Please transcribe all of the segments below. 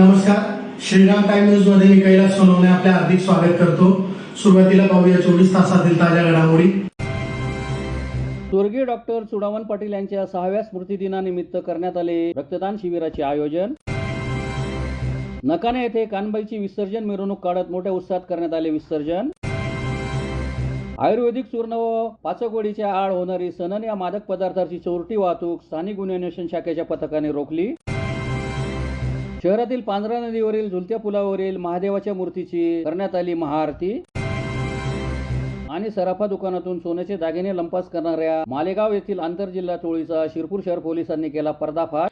नमस्कार, Shriram time news मध्ये मी कैलास सोनवणे आपले हार्दिक स्वागत करतो। सुरुवातीला पाहूया 24 तासातील ताज्या घडामोडी। स्वर्गीय डॉक्टर चुडामण पाटील यांच्या 6व्या स्मृतिदिनानिमित्त करण्यात आले रक्तदान शिबिराचे आयोजन। नकाने येथे कानबाईची विसर्जन मिरवणूक काढत मोठ्या उत्साहात करण्यात आले विसर्जन। आयुर्वेदिक चूर्ण व पाचकवडीच्या आड होणारी सनन या मादक पदार्थाची चोरटी वाहतूक स्थानिक गुन्हे अन्वेषण शाखेच्या पथकाने रोखली। शहरातील पांढरा नदीवरील झुलत्या पुलावरील महादेवाच्या मूर्तीची करण्यात आली महाआरती। आणि सराफा दुकानातून सोन्याचे दागिने लंपास करणाऱ्या मालेगाव येथील आंतरजिल्हा टोळीचा शिरपूर शहर पोलिसांनी केला पर्दाफाश।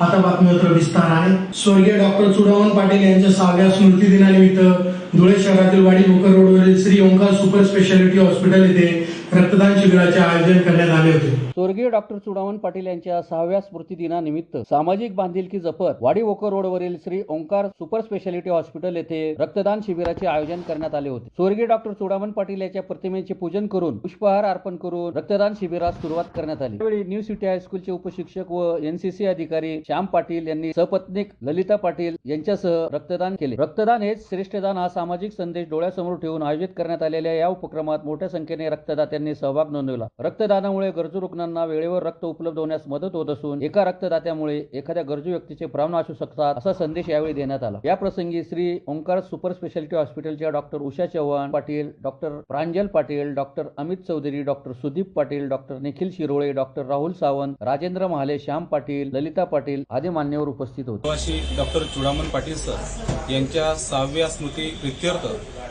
आता बातमीपत्र विस्ताराने। स्वर्गीय डॉक्टर चुडामण पाटील यांच्या 6व्या स्मृतिदिनानिमित्त धुळे शहरातील वाडी भोकर रोडवरील Shri Omkar super speciality hospital येथे रक्तदान शिबिराचे आयोजन करण्यात आले होते। स्वर्गीय डॉक्टर चुडामण पाटील यांच्या 6व्या स्मृतिदिनानिमित्त सामाजिक बांधिलकी जपत वाडी भोकर रोडवरील Shri Omkar super speciality hospital येथे रक्तदान शिबिराचे आयोजन करण्यात आले होते। स्वर्गीय डॉक्टर चुडामण पाटील यांच्या प्रतिमेचे पूजन करून पुष्पहार अर्पण करून रक्तदान शिबिरास सुरुवात करण्यात आली। यावेळी न्यू सिटी हायस्कूलचे उपशिक्षक व एनसीसी अधिकारी श्याम पाटील यांनी सपत्नीक ललिता पाटील यांच्यासह रक्तदान केले। रक्तदान हेच श्रेष्ठदान हा सामाजिक संदेश डोळ्यासमोर ठेवून आयोजित करण्यात आलेल्या या उपक्रमात मोठ्या संख्येने रक्तदात्यांनी सहभाग नोंदवला। रक्तदानामुळे गरजू रुग्णांना वेळेवर रक्त उपलब्ध होण्यास मदत होत असून एका रक्तदात्यामुळे एखाद्या गरजू व्यक्तीचे प्राण वाचू शकतात असा संदेश यावेळी देण्यात आला। या प्रसंगी श्री ओंकार सुपर स्पेशालिटी हॉस्पिटलच्या doctor Usha Chavan Patil, doctor Pranjal Patil, doctor Amit Chaudhari, doctor Sudeep Patil, doctor Nikhil Shirole, doctor Rahul Sawant, Rajendra Mahale, Shyam Patil, Lalita Patil आदी मान्यवर उपस्थित होते। डॉक्टर चुडामण पाटील सर यांच्या 6व्या स्मृती प्रित्यर्थ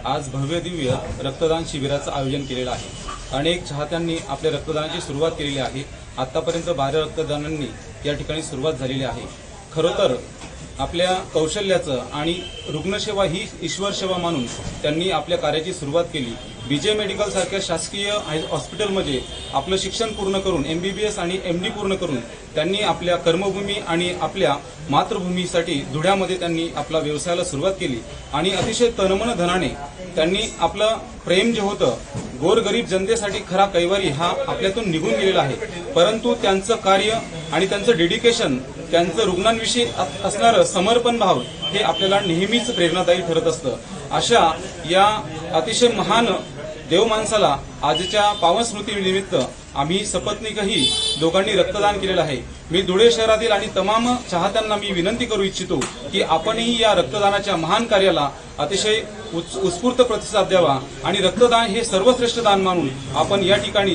आज भव्य दिव्य रक्तदान शिबिराचं आयोजन केलेलं आहे। अनेक चाहत्यांनी आपल्या रक्तदानाची सुरुवात केलेली आहे। आतापर्यंत 12 रक्तदानांनी या ठिकाणी सुरुवात झालेली आहे। खरं तर आपल्या कौशल्याचं आणि रुग्णसेवा ही ईश्वर सेवा मानून त्यांनी आपल्या कार्याची सुरुवात केली। बीजे मेडिकल सारख्या शासकीय हॉस्पिटलमध्ये आपलं शिक्षण पूर्ण करून MBBS आणि MD पूर्ण करून त्यांनी आपल्या कर्मभूमी आणि आपल्या मातृभूमीसाठी धुळ्यामध्ये त्यांनी आपला व्यवसायाला सुरुवात केली आणि अतिशय तनमन धनाने त्यांनी आपलं प्रेम जे होतं गोरगरीब जनतेसाठी खरा कैवारी हा आपल्यातून निघून गेलेला आहे। परंतु त्यांचं कार्य आणि त्यांचं डेडिकेशन, त्यांचं रुग्णांविषयी असणारं समर्पण भाव हे आपल्याला नेहमीच प्रेरणादायी ठरत असतं। अशा या अतिशय महान देवमाणसाला आजच्या पावन स्मृतीनिमित्त आम्ही सपत्नीकही दोघांनी रक्तदान केलेलं आहे। मी धुळे शहरातील आणि तमाम चाहत्यांना मी विनंती करू इच्छितो की आपणही या रक्तदानाच्या महान कार्याला अतिशय उत्स्फूर्त प्रतिसाद द्यावा आणि रक्तदान हे सर्वश्रेष्ठ दान मानून आपण या ठिकाणी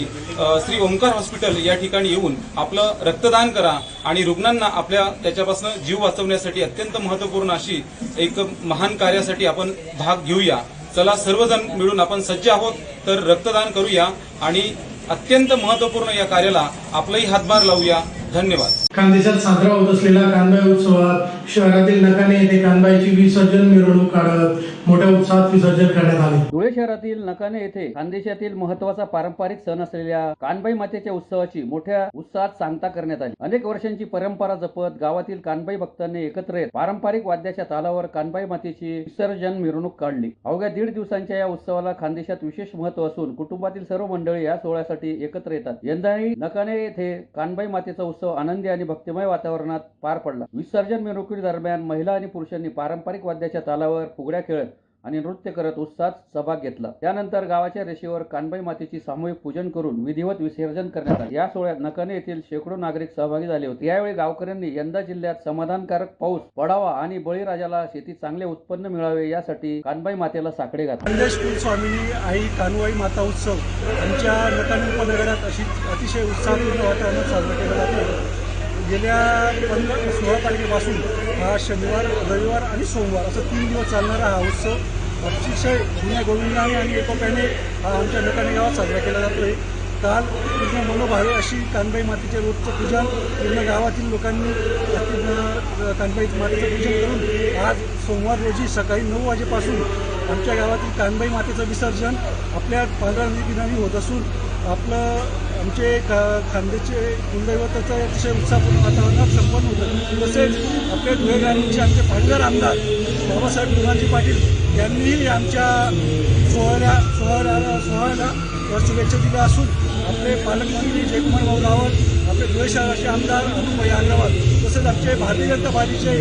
श्री ओंकार हॉस्पिटल या ठिकाणी येऊन आपलं रक्तदान करा आणि रुग्णांना आपल्या त्याच्यापासून जीव वाचवण्यासाठी अत्यंत महत्त्वपूर्ण अशी एक महान कार्यासाठी आपण भाग घेऊया। चला सर्वजण मिळून आपण सज्ज आहोत तर रक्तदान करूया आणि अत्यंत महत्त्वपूर्ण या कार्याला आपलाही हातभार लावूया। धन्यवाद। खानदेशात साजरा होत असलेल्या कानबाई उत्सवात शहरातील नकाने येथे कानबाईची विसर्जन मिरवणूक काढत मोठ्या उत्साहात विसर्जन करण्यात आले। धुळे शहरातील नकाने येथे खानदेशातील महत्त्वाचा पारंपरिक सण असलेल्या कानबाई मातेच्या उत्सवाची मोठ्या उत्साहात सांगता करण्यात आली। अनेक वर्षांची परंपरा जपत गावातील कानबाई भक्तांनी एकत्र येत पारंपरिक वाद्याच्या तालावर कानबाई मातेची विसर्जन मिरवणूक काढली। अवघ्या 1.5 दिवसांच्या या उत्सवाला खानदेशात विशेष महत्त्व असून कुटुंबातील सर्व मंडळी या सोहळ्यासाठी एकत्र येतात। यंदाही नकाने येथे कानबाई मातेचा उत्सव आनंदी आणि भक्तिमय वातावरणात पार पडला। विसर्जन मिरवणुकीदरम्यान महिला आणि पुरुषांनी पारंपरिक वाद्याच्या तालावर फुगड्या खेळत आणि नृत्य करत उत्साहात सहभाग घेतला। त्यानंतर गावाच्या रेषेवर कानबाई मातेची सामूहिक पूजन करून विधिवत विसर्जन करण्यात आले। या सोहळ्यात नकाने येथील शेकडो नागरिक सहभागी झाले होते। यावेळी गावकऱ्यांनी यंदा जिल्ह्यात समाधानकारक पाऊस पडावा आणि बळीराजाला शेतीत चांगले उत्पन्न मिळावे यासाठी कानबाई मातेला साकडे घातले। खानदेश कुलस्वामिनी आई कानबाई माता उत्सव आमच्या नकाने उपनगरात अतिशय उत्साहपूर्ण वातावरणात साजरा केला जातो। गेल्या 16 तारखेपासून हा शनिवार, रविवार आणि सोमवार असं 3 दिवस चालणारा हा उत्सव अतिशय जुन्या गोविंदाने आणि एकोप्याने हा आमच्या नकाने गावात साजरा केला जातोय। काल पूर्ण मनोभावे अशी कानबाई मातेच्या रोजचं पूजन पूर्ण गावातील लोकांनी कानबाई मातेचं पूजन करून आज सोमवार रोजी सकाळी 9 वाजेपासून आमच्या गावातील कानबाई मातेचं विसर्जन आपल्या पांढरा नदीकिनारी होत असून आमचे खानदेशचे कुलदैवताचं अतिशय उत्साहपूर्ण वातावरणात संपन्न होतं। तसेच आपल्या धुळे ग्रामीणचे आमचे पालघर आमदार बाबासाहेब धुमाजी पाटील यांनीही आमच्या सोहळ्याला शुभेच्छा दिल्या असून आपले पालकमंत्री जयकुमार भाऊ रावत, आपले धुळे शहराचे आमदार अनुपभाई अग्रवाल तसेच तसेच आमचे भारतीय जनता पार्टीचे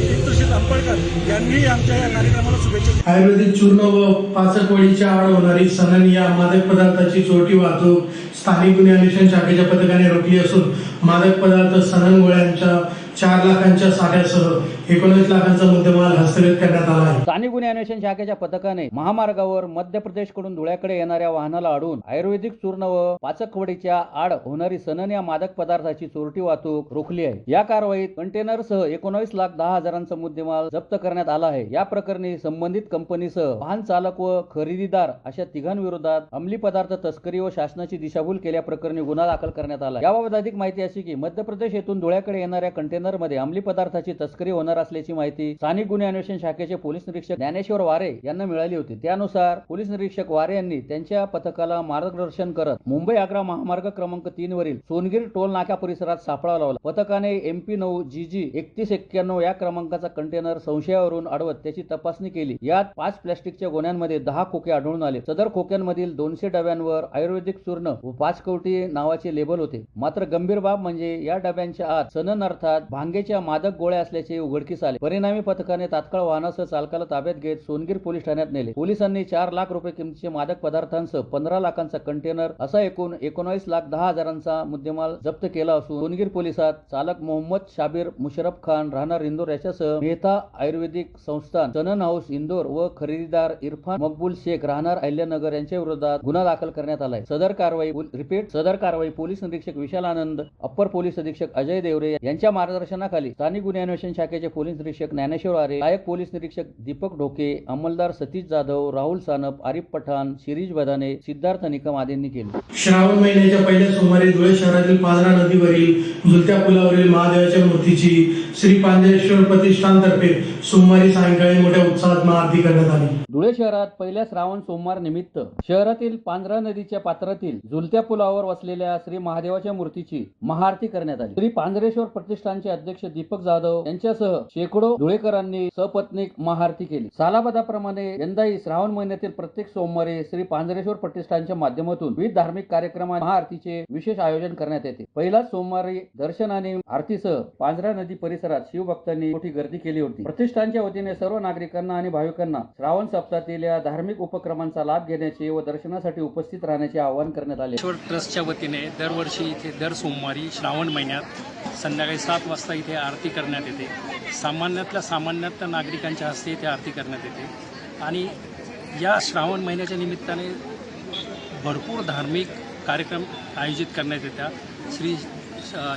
दिग्दर्शक अंबळकर यांनीही आमच्या या कार्यक्रमाला शुभेच्छा दिल्या. आयुर्वेदिक चूर्ण व पाचकवडीच्या आड होणारी सनन या मादक पदार्थाची चोरटी वाहतूक स्थानिक गुन्हे अन्वेषण शाखेच्या पथकाने रोखली असून मादक पदार्थ सनन गोळ्यांच्या 4 लाखांच्या साठ्यासह 19 लाखांचा मुद्देमाल हस्तगत करण्यात आला आहे. स्थानिक गुन्हे अन्वेषण शाखेच्या पथकाने महामार्गावर मध्य प्रदेशकडून धुळ्याकडे येणाऱ्या वाहनाला अडवून आयुर्वेदिक चूर्ण व पाचकवडीच्या आड होणारी सनन या मादक पदार्थाची चोरटी वाहतूक रोखली आहे. या कारवाईत कंटेनरसह 19,10,000चा मुद्देमाल जप्त करण्यात आला आहे. या प्रकरणी संबंधित कंपनीसह वाहन चालक व खरेदीदार अशा तिघांविरोधात अंमली पदार्थ तस्करी व शासनाची दिशाभूल केल्याप्रकरणी गुन्हा दाखल करण्यात आला. याबाबत अधिक माहिती अशी की मध्य प्रदेश येथून धुळ्याकडे येणाऱ्या कंटेनरमध्ये अंमली पदार्थाची तस्करी होणार असल्याची माहिती स्थानिक गुन्हे अन्वेषण शाखेचे पोलीस निरीक्षक ज्ञानेश्वर वारे यांना मिळाली होती. त्यानुसार पोलीस निरीक्षक वारे यांनी त्यांच्या पथकाला मार्गदर्शन करत मुंबई आग्रा महामार्ग क्रमांक 3 वरील सोनगीर टोल नाका परिसरात सापळा लावला. पथकाने MP9 GG 3191 या क्रमांकाचा कंटेनर संशयावरून अडवत त्याची तपासणी केली. यात 5 प्लास्टिकच्या गोण्यांमध्ये 10 खोके आढळून आले. सदर खोक्यांमधील 200 डब्यांवर आयुर्वेदिक चूर्ण व 5 कवटी नावाचे लेबल होते. मात्र गंभीर बाब म्हणजे या डब्यांच्या आत सनन अर्थात भांगेच्या मादक गोळ्या असल्याचे उघडकीस आले. परिणामी पथकाने तात्काळ वाहनासह चालकाला ताब्यात घेत सोनगीर पोलीस ठाण्यात नेले. पोलिसांनी 4 लाख रुपये किमतीचे मादक पदार्थांसह 15 लाखांचा कंटेनर असा एकूण 19,10,000चा मुद्देमाल जप्त केला असून सोनगीर पोलिसात चालक मोहम्मद शाबीर मुशरफ खान राहणार इंदोर याच्यासह मेहता आयुर्वेदिक संस्थान सनन हाऊस इंदोर व खरेदीदार इरफान मकबूल शेख राहणार अहिल्यानगर यांच्या विरोधात गुन्हा दाखल करण्यात आलाय. सदर कारवाई पोलीस निरीक्षक विशाल आनंद, अप्पर पोलीस अधीक्षक अजय देवरे यांच्या मार्गदर्शनाखाली स्थानिक गुन्हे अन्वेषण शाखेचे पोलीस निरीक्षक ज्ञानेश्वर आरे, सहाय्यक पोलीस निरीक्षक दीपक ढोके, अंमलदार सतीश जाधव, राहुल सानप, आरिफ पठाण, शिरीष बदाने, सिद्धार्थ निकम आदींनी केले. श्रावण महिन्याच्या पहिल्या सोमवारी धुळे शहरातील पांझरा नदीवरील झुलत्या पुलावरील महादेवाच्या मूर्तीची श्री पांजरेश्वर प्रतिष्ठानतर्फे सोमवारी सायंकाळी मोठ्या उत्साहात महाआरती करण्यात आली. धुळे शहरात पहिल्या श्रावण सोमवार निमित्त शहरातील पांझरा नदीच्या पात्रातील झुलत्या पुलावर वसलेल्या श्री महादेवाच्या मूर्तीची महाआरती करण्यात आली. श्री पांजरेश्वर प्रतिष्ठानचे अध्यक्ष दीपक जाधव यांच्यासह शेकडो धुळेकरांनी सपत्नीक महाआरती केली. सालाबादाप्रमाणे यंदाही श्रावण महिन्यातील प्रत्येक सोमवारी श्री पांजरेश्वर प्रतिष्ठानच्या माध्यमातून विविध धार्मिक कार्यक्रमात महाआरतीचे विशेष आयोजन करण्यात येते. पहिलाच सोमवारी दर्शन आणि आरतीसह पांझरा नदी परिसरात शिवभक्तांनी मोठी गर्दी केली होती. प्रतिष्ठानच्या वतीने सर्व नागरिकांना आणि भाविकांना श्रावण सप्ताहातील या धार्मिक उपक्रमांचा लाभ घेण्याचे व दर्शनासाठी उपस्थित राहण्याचे आवाहन करण्यात आले. ट्रस्टच्या वतीने दरवर्षी इथे दर सोमवारी श्रावण महिन्यात संध्याकाळी 7 वाजता इथे आरती करण्यात येते. सामान्यात नागरिकांच्या हस्ते इथे आरती करण्यात येते आणि या श्रावण महिन्याच्या निमित्ताने भरपूर धार्मिक कार्यक्रम आयोजित करण्यात येतात श्री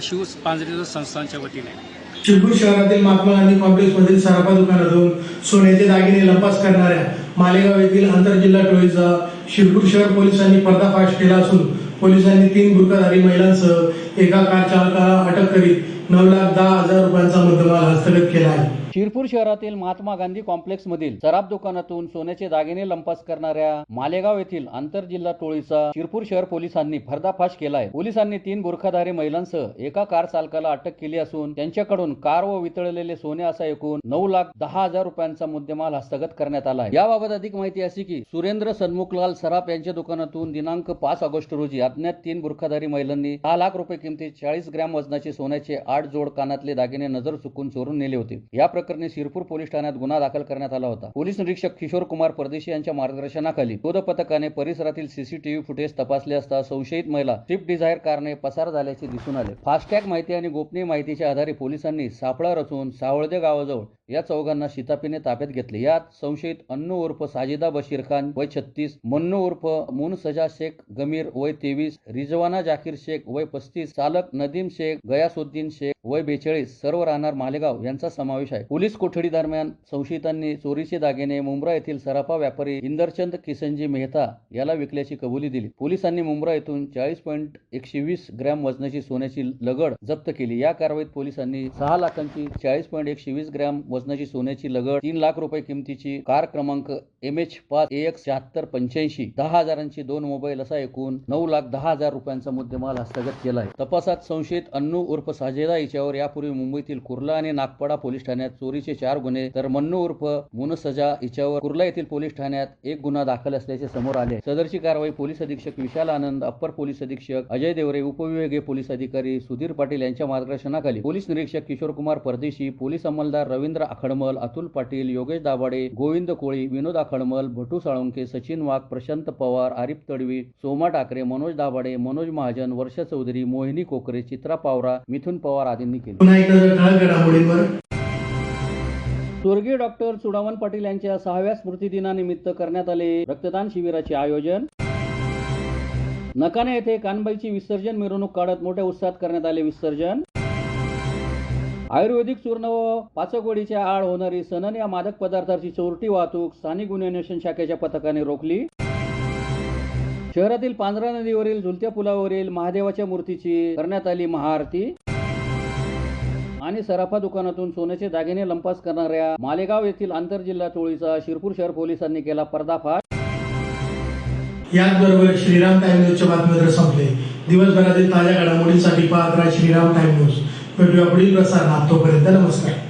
शिव पांजरेश्वर संस्थानच्या वतीने. शिरपूर शहरातील महात्मा गांधी कॉम्प्लेक्स मधील सराफा दुकानातून सोन्याचे दागिने लंपास करणाऱ्या मालेगाव येथील आंतरजिल्हा टोळीचा शिरपूर शहर पोलिसांनी पर्दाफाश केला असून पोलिसांनी 3 बुरखाधारी महिलांसह एका कार चालकाला अटक करीत 9,10,000 रुपयांचा मुद्देमाल हस्तगत केला आहे. शिरपूर शहरातील महात्मा गांधी कॉम्प्लेक्स मधील सराफ दुकानातून सोन्याचे दागिने लंपास करणाऱ्या मालेगाव येथील आंतरजिल्हा टोळीचा शिरपूर शहर पोलिसांनी पर्दाफाश केला आहे. पोलिसांनी 3 बुरखाधारी महिलांसह एका कार चालकाला अटक केली असून त्यांच्याकडून कार व वितळलेले सोने असा एकूण 9,10,000 रुपयांचा मुद्देमाल हस्तगत करण्यात आला आहे. याबाबत अधिक माहिती अशी की सुरेंद्र सन्मुखलाल सराफ यांच्या दुकानातून दिनांक 5 ऑगस्ट रोजी अज्ञात 3 बुरखाधारी महिलांनी 6 लाख रुपये किमतीत 40 ग्रॅम वजनाचे सोन्याचे 8 जोड कानातले दागिने नजर चुकून चोरून नेले होते. या प्रकरणी शिरपूर पोलीस ठाण्यात गुन्हा दाखल करण्यात आला होता. पोलीस निरीक्षक किशोर कुमार परदेशी यांच्या मार्गदर्शनाखाली शोध पथकाने परिसरातील CCTV फुटेज तपासले असता संशयित महिला स्विफ्ट डिझायर कारने पसार झाल्याचे दिसून आले. फास्टॅग माहिती आणि गोपनीय माहितीच्या आधारे पोलिसांनी सापळा रचून सावळदे गावाजवळ या चौघांना शिताफीने ताब्यात घेतले. यात संशयित अन्नू उर्फ साजिदा बशीर खान वय 36, मन्नू उर्फ मुन सजा शेख गमीर वय 23, रिजवाना जाकीर शेख वय 35, चालक नदीम शेख गयासुद्दीन शेख वय 42 सर्व राहणार मालेगाव यांचा समावेश आहे. पोलीस कोठडी दरम्यान संशयितांनी चोरीचे दागिने मुंब्रा येथील सराफा व्यापारी इंदरचंद किसनजी मेहता याला विकल्याची कबुली दिली. पोलिसांनी मुंब्रा येथून 40.120 ग्रॅम वजनाची सोन्याची लगड जप्त केली. या कारवाईत पोलिसांनी 6 लाखांची 40.120 ग्रॅम वजनाची सोन्याची लगड, 3 लाख रुपये किमतीची कार क्रमांक MH5 AX 7685, 10,000ची 2 मोबाईल असा एकूण 9,10,000 रुपयांचा मुद्देमाल हस्तगत केला आहे. तपासात संशयित अन्नू उर्फ साजेदा हिच्यावर यापूर्वी मुंबईतील कुर्ला आणि नागपाडा पोलीस ठाण्यात चोरीचे 4 गुन्हे तर मन्नू उर्फ मुनसजा हिच्यावर कुर्ला येथील पोलीस ठाण्यात 1 गुन्हा दाखल असल्याचे समोर आले. सदरची कारवाई पोलीस अधीक्षक विशाल आनंद, अप्पर पोलीस अधीक्षक अजय देवरे, उपविभागीय पोलीस अधिकारी सुधीर पाटील यांच्या मार्गदर्शनाखाली पोलीस निरीक्षक किशोर कुमार परदेशी, पोलीस अंमलदार रवींद्र आखडमल, अतुल पाटील, योगेश दाभाडे, गोविंद कोळी, विनोद आखडमल, भटू साळुंके, सचिन वाघ, प्रशांत पवार, आरिफ तडवी, सोमा टाकरे, मनोज दाभाडे, मनोज महाजन, वर्षा चौधरी, मोहिनी कोकरे, चित्रा पावरा, मिथुन पवार आदींनी केली. पुन्हा एक नजर ठळक घडामोडींवर. स्वर्गीय डॉक्टर चुडामण पाटील यांच्या 6व्या स्मृतिदिनानिमित्त करण्यात आले रक्तदान शिबिराचे आयोजन. नकाने येथे कानबाईची विसर्जन मिरवणूक काढत मोठ्या उत्साहात करण्यात आले विसर्जन. आयुर्वेदिक चूर्ण व पाचकवडीच्या आड होणारी सनन या मादक पदार्थाची चोरटी वाहतूक स्थानिक गुन्हे अन्वेषण शाखेच्या पथकाने रोखली. शहरातील पांझरा नदीवरील झुलत्या पुलावरील महादेवाच्या मूर्तीची करण्यात आली महाआरती. आणि सराफा दुकानातून सोन्याचे दागिने लंपास करणाऱ्या मालेगाव येथील आंतरजिल्हा टोळीचा शिरपूर शहर पोलिसांनी केला पर्दाफाश. याचबरोबर श्रीराम टाइम न्यूजच्या बातमीपत्र संपले. दिवसभरातील ताज्या घडामोडींसाठी पाहत राहा श्रीराम टाइम न्यूज. भेटूया पुढील प्रसारणात. तोपर्यंत नमस्कार.